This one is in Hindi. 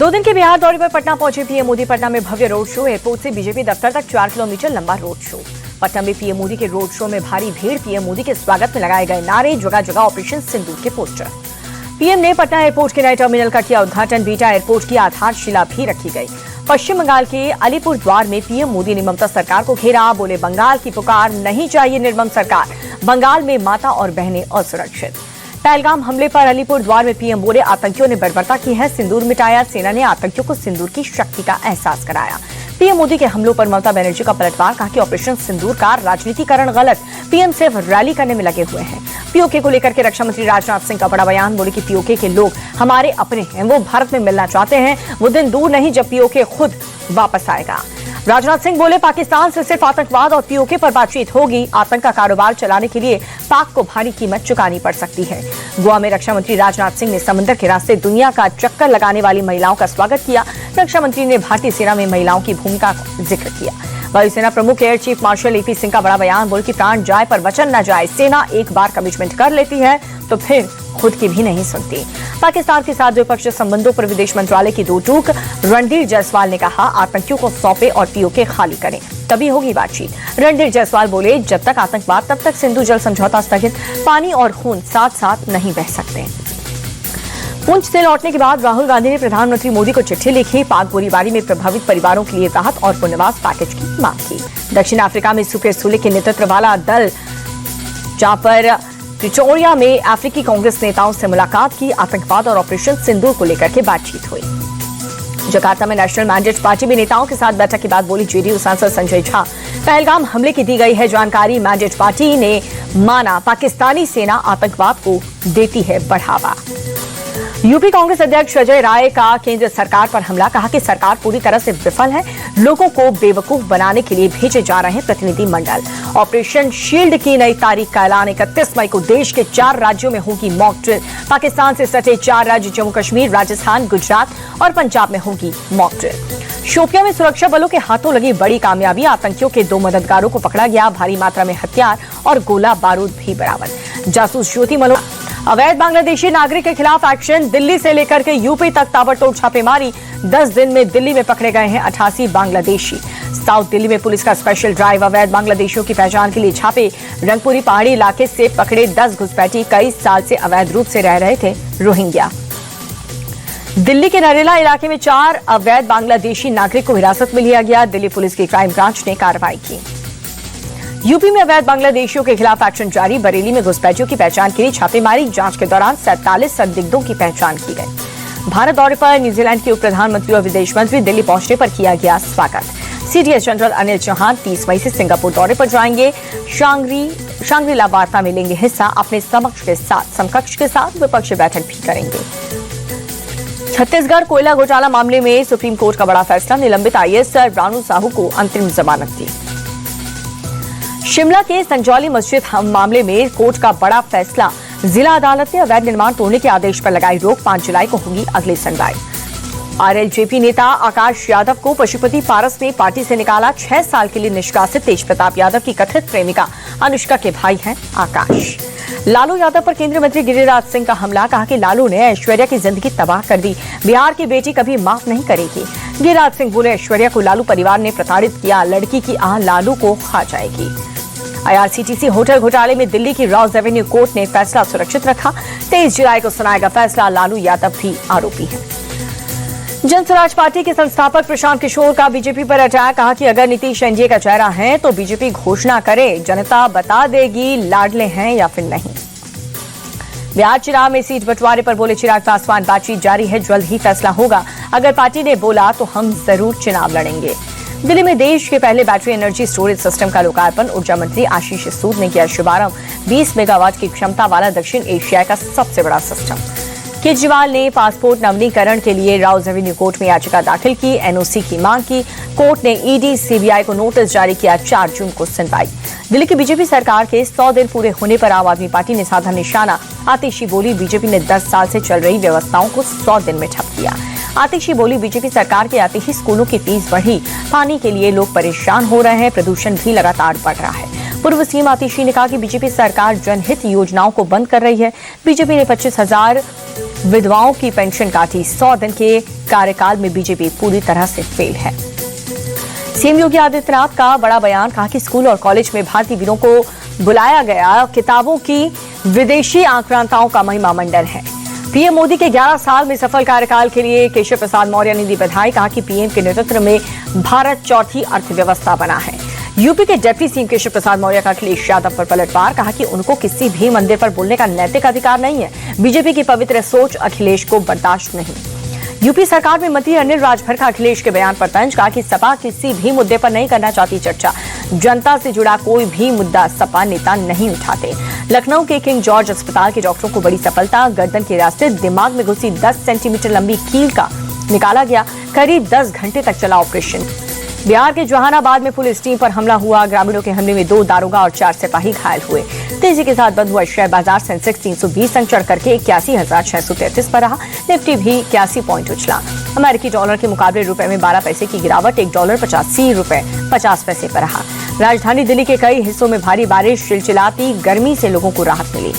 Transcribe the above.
2 दिन के बिहार दौरे पर पटना पहुंचे पीएम मोदी। पटना में भव्य रोड शो, एयरपोर्ट से बीजेपी दफ्तर तक 4 किलोमीटर लंबा रोड शो। पटना में पीएम मोदी के रोड शो में भारी भीड़, पीएम मोदी के स्वागत में लगाए गए नारे, जगह जगह ऑपरेशन सिंदूर के पोस्टर। पीएम ने पटना एयरपोर्ट के नए टर्मिनल का किया उद्घाटन, बीटा एयरपोर्ट की आधारशिला भी रखी गई। पश्चिम बंगाल के अलीपुर द्वार में पीएम मोदी ने ममता सरकार को घेरा, बोले बंगाल की पुकार नहीं चाहिए निर्मम सरकार, बंगाल में माता और बहनें असुरक्षित। पहलगाम हमले पर अलीपुर द्वार में पीएम बोले आतंकियों ने बर्बरता की है, सिंदूर मिटाया, सेना ने आतंकियों को सिंदूर की शक्ति का एहसास कराया। पीएम मोदी के हमलों पर ममता बनर्जी का पलटवार, कहा कि ऑपरेशन सिंदूर का राजनीतिकरण गलत, पीएम सिर्फ रैली करने में लगे हुए हैं। पीओके को लेकर के रक्षा मंत्री राजनाथ सिंह का बड़ा बयान, बोले कि पीओके के लोग हमारे अपने हैं, वो भारत में मिलना चाहते हैं, वो दिन दूर नहीं जब पीओके खुद वापस आएगा। राजनाथ सिंह बोले पाकिस्तान से सिर्फ आतंकवाद और पीओके पर बातचीत होगी, आतंक का कारोबार चलाने के लिए पाक को भारी कीमत चुकानी पड़ सकती है। गोवा में रक्षा मंत्री राजनाथ सिंह ने समंदर के रास्ते दुनिया का चक्कर लगाने वाली महिलाओं का स्वागत किया। रक्षा मंत्री ने भारतीय सेना में महिलाओं की भूमिका का जिक्र किया। वायुसेना प्रमुख air chief marshal AP Singh का बड़ा बयान, बोले कि प्राण जाए पर वचन न जाए, सेना एक बार कमिटमेंट कर लेती है तो फिर खुद की भी नहीं सुनती। पाकिस्तान के साथ द्विपक्षीय संबंधों पर विदेश मंत्रालय की 2 टूक, रणधीर जायसवाल ने कहा आतंकियों को सौंपे और पीओके खाली करें तभी होगी बातचीत। रणधीर जायसवाल बोले जब तक आतंकवाद तब तक सिंधु जल समझौता स्थगित, पानी और खून साथ साथ नहीं बह सकते। पुंछ से लौटने के बाद राहुल गांधी ने प्रधानमंत्री मोदी को चिट्ठी लिखी, पाक गोलीबारी में प्रभावित परिवारों के लिए राहत और पुनर्वास पैकेज की मांग की। दक्षिण अफ्रीका में सुपीयर सुले के नेतृत्व वाला दल जहां पर प्रिटोरिया में अफ्रीकी कांग्रेस नेताओं से मुलाकात की, आतंकवाद और ऑपरेशन सिंदूर को लेकर के बातचीत हुई। जकार्ता में नेशनल मैंडेट पार्टी भी नेताओं के साथ बैठक के बाद बोली जेडीयू सांसद संजय झा, पहलगाम हमले की दी गई है जानकारी, मैंडेट पार्टी ने माना पाकिस्तानी सेना आतंकवाद को देती है बढ़ावा। यूपी कांग्रेस अध्यक्ष अजय राय का केंद्र सरकार पर हमला, कहा कि सरकार पूरी तरह से विफल है, लोगों को बेवकूफ बनाने के लिए भेजे जा रहे हैं प्रतिनिधि मंडल। ऑपरेशन शील्ड की नई तारीख का ऐलान, 31 मई को देश के 4 राज्यों में होगी मॉक ड्रिल। पाकिस्तान से सटे 4 राज्य जम्मू कश्मीर, राजस्थान, गुजरात और पंजाब में होगी मॉक ड्रिल। शोपियां में सुरक्षा बलों के हाथों लगी बड़ी कामयाबी, आतंकियों के 2 मददगारों को पकड़ा गया, भारी मात्रा में हथियार और गोला बारूद भी बरामद। जासूस ज्योति मलो, अवैध बांग्लादेशी नागरिक के खिलाफ एक्शन, दिल्ली से लेकर के यूपी तक ताबड़तोड़ छापेमारी, 10 दिन में दिल्ली में पकड़े गए हैं 88 बांग्लादेशी। साउथ दिल्ली में पुलिस का स्पेशल ड्राइव, अवैध बांग्लादेशियों की पहचान के लिए छापे। रंगपुरी पहाड़ी इलाके से पकड़े 10 घुसपैठी, कई साल से अवैध रूप से रह रहे थे रोहिंग्या। दिल्ली के नरेला इलाके में 4 अवैध बांग्लादेशी नागरिक को हिरासत में लिया गया, दिल्ली पुलिस की क्राइम ब्रांच ने कार्रवाई की। यूपी में अवैध बांग्लादेशियों के खिलाफ एक्शन जारी, बरेली में घुसपैठियों की पहचान के लिए छापेमारी, जांच के दौरान 47 संदिग्धों की पहचान की गई। भारत दौरे पर न्यूजीलैंड के उप प्रधानमंत्री और विदेश मंत्री, दिल्ली पहुंचने पर किया गया स्वागत। सीडीएस जनरल अनिल चौहान 30 मई से सिंगापुर दौरे पर जाएंगे, शांग्री-ला वार्ता में लेंगे हिस्सा, अपने समकक्ष के साथ विपक्षी बैठक भी करेंगे। छत्तीसगढ़ कोयला घोटाला मामले में सुप्रीम कोर्ट का बड़ा फैसला, निलंबित आईएएस रानू साहू को अंतरिम जमानत दी। शिमला के संजौली मस्जिद मामले में कोर्ट का बड़ा फैसला, जिला अदालत ने अवैध निर्माण तोड़ने के आदेश पर लगाई रोक, 5 जुलाई को होगी अगली सुनवाई। आरएलजेपी नेता आकाश यादव को पशुपति पारस ने पार्टी से निकाला, 6 साल के लिए निष्कासित। तेज प्रताप यादव की कथित प्रेमिका अनुष्का के भाई हैं आकाश। लालू यादव पर केंद्रीय मंत्री गिरिराज सिंह का हमला, कहा कि लालू ने ऐश्वर्या की जिंदगी तबाह कर दी, बिहार की बेटी कभी माफ नहीं करेगी। गिरिराज सिंह बोले ऐश्वर्या को लालू परिवार ने प्रताड़ित किया, लड़की की आह लालू को खा जाएगी। आईआरसीटीसी होटल घोटाले में दिल्ली की रॉज एवेन्यू कोर्ट ने फैसला सुरक्षित रखा, 23 जुलाई को सुनाएगा फैसला, लालू यादव भी आरोपी है। जनसुराज पार्टी के संस्थापक प्रशांत किशोर का बीजेपी पर अटैक, कहा कि अगर नीतीश एनडीए का चेहरा है तो बीजेपी घोषणा करे, जनता बता देगी लाडले हैं या फिर नहीं। बिहार चुनाव में सीट बंटवारे पर बोले चिराग पासवान, बातचीत जारी है, जल्द ही फैसला होगा, अगर पार्टी ने बोला तो हम जरूर चुनाव लड़ेंगे। दिल्ली में देश के पहले बैटरी एनर्जी स्टोरेज सिस्टम का लोकार्पण, ऊर्जा मंत्री आशीष सूद ने किया शुभारंभ, 20 मेगावाट की क्षमता वाला दक्षिण एशिया का सबसे बड़ा सिस्टम। केजरीवाल ने पासपोर्ट नवीनीकरण के लिए राउज एवेन्यू कोर्ट में याचिका दाखिल की, एनओसी की मांग की, कोर्ट ने ईडी सीबीआई को नोटिस जारी किया, 4 जून को सुनवाई। दिल्ली की बीजेपी सरकार के 100 दिन पूरे होने पर आम आदमी पार्टी ने साधा निशाना, आतिशी बोली बीजेपी ने 10 साल से चल रही व्यवस्थाओं को 100 दिन में ठप किया। आतिशी बोली बीजेपी सरकार के आते ही स्कूलों की फीस बढ़ी, पानी के लिए लोग परेशान हो रहे हैं, प्रदूषण भी लगातार बढ़ रहा है। पूर्व सीएम आतिशी ने कहा कि बीजेपी सरकार जनहित योजनाओं को बंद कर रही है। बीजेपी ने विधवाओं की पेंशन काटी। 100 दिन के कार्यकाल में बीजेपी पूरी तरह से फेल है। सीएम योगी आदित्यनाथ का बड़ा बयान, कहा कि स्कूल और कॉलेज में भारतीय वीरों को बुलाया गया। किताबों की विदेशी आक्रांताओं का महिमा मंडन है। पीएम मोदी के 11 साल में सफल कार्यकाल के लिए केशव प्रसाद मौर्य ने दी बधाई। कहा कि पीएम के नेतृत्व में भारत चौथी अर्थव्यवस्था बना है। यूपी के डिप्टी सीएम केशव प्रसाद मौर्य का अखिलेश यादव पर पलटवार। कहा कि उनको किसी भी मंदिर पर बोलने का नैतिक अधिकार नहीं है। बीजेपी की पवित्र सोच अखिलेश को बर्दाश्त नहीं। यूपी सरकार में मंत्री अनिल राजभर का अखिलेश के बयान पर तंज। कहा कि सपा किसी भी मुद्दे पर नहीं करना चाहती चर्चा। जनता से जुड़ा कोई भी मुद्दा सपा नेता नहीं उठाते। लखनऊ के किंग जॉर्ज अस्पताल के डॉक्टरों को बड़ी सफलता। गर्दन के रास्ते दिमाग में घुसी 10 सेंटीमीटर लंबी कील का निकाला गया। करीब 10 घंटे तक चला ऑपरेशन। बिहार के जहानाबाद में पुलिस टीम पर हमला हुआ। ग्रामीणों के हमले में 2 दारोगा और 4 सिपाही घायल हुए। तेजी के साथ बंद हुआ शेयर बाजार। सेंसेक्स 320 अंक चढ़ करके 81,633 पर रहा। निफ्टी भी 81 पॉइंट उछला। अमेरिकी डॉलर के मुकाबले रुपए में 12 पैसे की गिरावट। $1.85 पर रहा। राजधानी दिल्ली के कई हिस्सों में भारी बारिश, चिलचिलाती गर्मी से लोगों को राहत मिली।